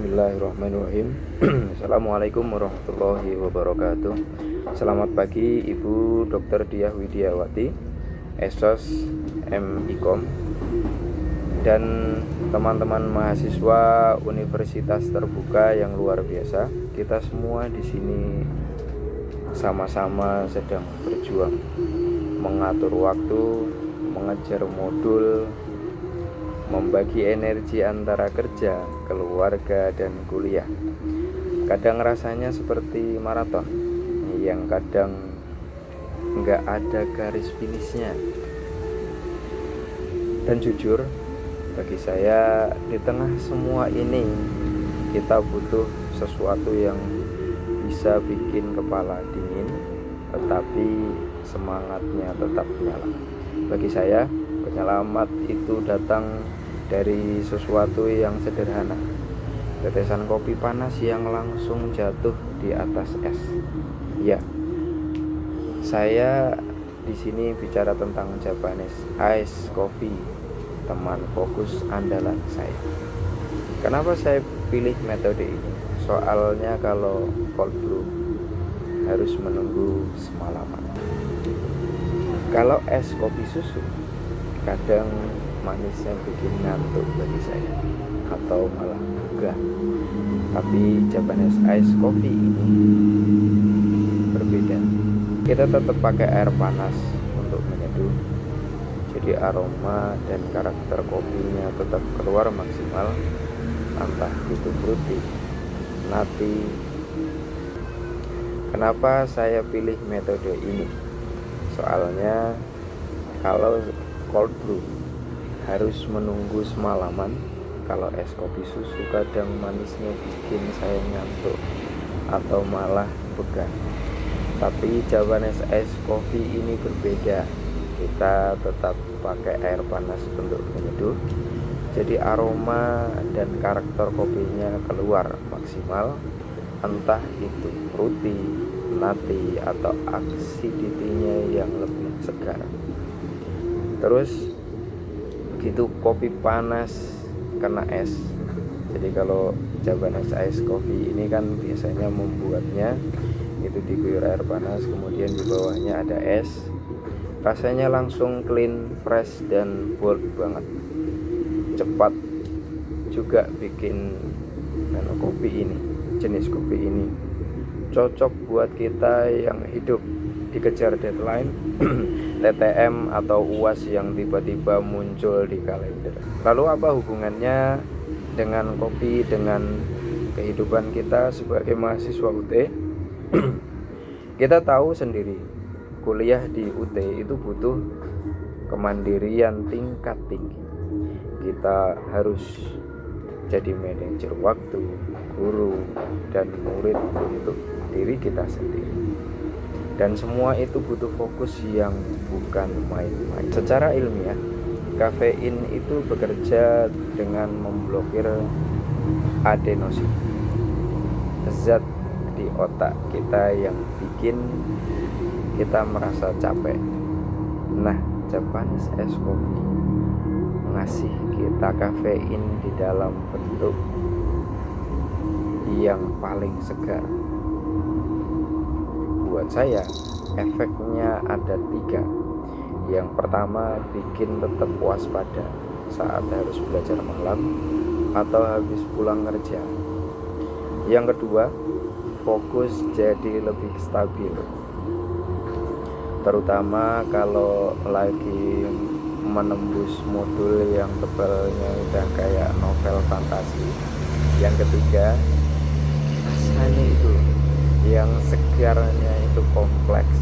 Bismillahirrahmanirrahim. Assalamualaikum warahmatullahi wabarakatuh. Selamat pagi Ibu Dr. Diah Widiawati, Esos M.Ikom, dan teman-teman mahasiswa Universitas Terbuka yang luar biasa. Kita semua di sini sama-sama sedang berjuang mengatur waktu, mengejar modul, membagi energi antara kerja, keluarga, dan kuliah. Kadang rasanya seperti maraton yang kadang nggak ada garis finishnya. Dan jujur, bagi saya di tengah semua ini kita butuh sesuatu yang bisa bikin kepala dingin, tetapi semangatnya tetap nyala. Bagi saya, penyelamat itu datang dari sesuatu yang sederhana, tetesan kopi panas yang langsung jatuh di atas es. Ya, saya di sini bicara tentang Japanese Ice Coffee, teman fokus andalan saya. Kenapa saya pilih metode ini? Soalnya kalau cold brew harus menunggu semalaman. Kalau es kopi susu kadang manisnya bikin ngantuk bagi saya atau malah enggak. Tapi Japanese Ice Coffee ini berbeda. Kita tetap pakai air panas untuk menyeduh, jadi aroma dan karakter kopinya tetap keluar maksimal, entah itu fruity, nutty. Kenapa saya pilih metode ini? Soalnya kalau cold brew harus menunggu semalaman. Kalau es kopi susu kadang manisnya bikin saya ngantuk atau malah began. Tapi Japanese Ice Coffee ini berbeda. Kita tetap pakai air panas untuk menyeduh, jadi aroma dan karakter kopinya keluar maksimal, entah itu fruity, nutty, atau acidity-nya yang lebih segar. Terus begitu kopi panas kena es. Jadi kalau Japanese Ice Coffee ini kan biasanya membuatnya itu diguyur air panas, kemudian di bawahnya ada es. Rasanya langsung clean, fresh, dan bold banget. Cepat juga bikin kopi ini, jenis kopi ini cocok buat kita yang hidup dikejar deadline, TTM atau UAS yang tiba-tiba muncul di kalender. Lalu apa hubungannya dengan kopi dengan kehidupan kita sebagai mahasiswa UT? Kita tahu sendiri, kuliah di UT itu butuh kemandirian tingkat tinggi. Kita harus jadi manajer waktu, guru, dan murid untuk diri kita sendiri. Dan semua itu butuh fokus yang bukan main-main. Secara ilmiah, kafein itu bekerja dengan memblokir adenosin, zat di otak kita yang bikin kita merasa capek. Nah, Japanese Ice Coffee ngasih kita kafein di dalam bentuk yang paling segar. Buat saya, efeknya ada 3. Yang pertama, bikin tetap waspada saat harus belajar malam atau habis pulang kerja. Yang kedua, fokus jadi lebih stabil, terutama kalau lagi menembus modul yang tebalnya udah kayak novel fantasi. Yang ketiga, rasanya itu yang segarnya itu kompleks,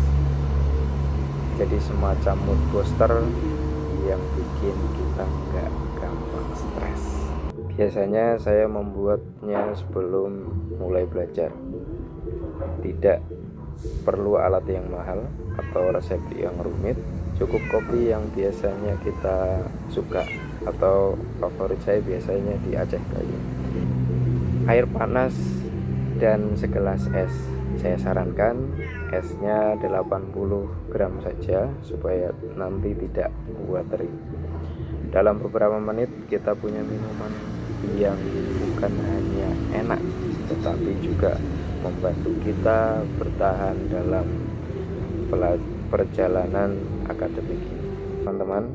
jadi semacam mood booster yang bikin kita nggak gampang stres. Biasanya saya membuatnya sebelum mulai belajar. Tidak perlu alat yang mahal atau resep yang rumit, cukup kopi yang biasanya kita suka, atau favorit saya biasanya di Aceh Kayu, air panas, dan segelas es. Saya sarankan esnya 80 gram saja supaya nanti tidak watery. Dalam beberapa menit kita punya minuman yang bukan hanya enak, tetapi juga membantu kita bertahan dalam perjalanan akademik ini. Teman-teman,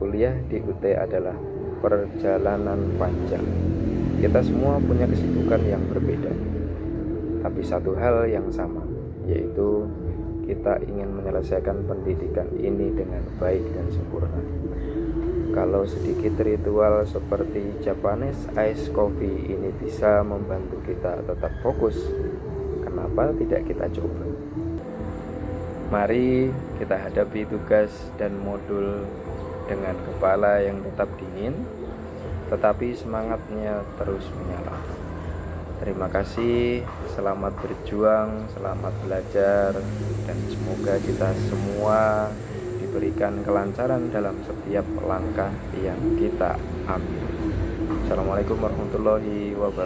kuliah di UT adalah perjalanan panjang. Kita semua punya kesibukan yang berbeda, tapi satu hal yang sama, yaitu kita ingin menyelesaikan pendidikan ini dengan baik dan sempurna. Kalau sedikit ritual seperti Japanese Ice Coffee ini bisa membantu kita tetap fokus, kenapa tidak kita coba? Mari kita hadapi tugas dan modul dengan kepala yang tetap dingin, tetapi semangatnya terus menyala. Terima kasih, selamat berjuang, selamat belajar, dan semoga kita semua diberikan kelancaran dalam setiap langkah yang kita ambil. Assalamualaikum warahmatullahi wabarakatuh.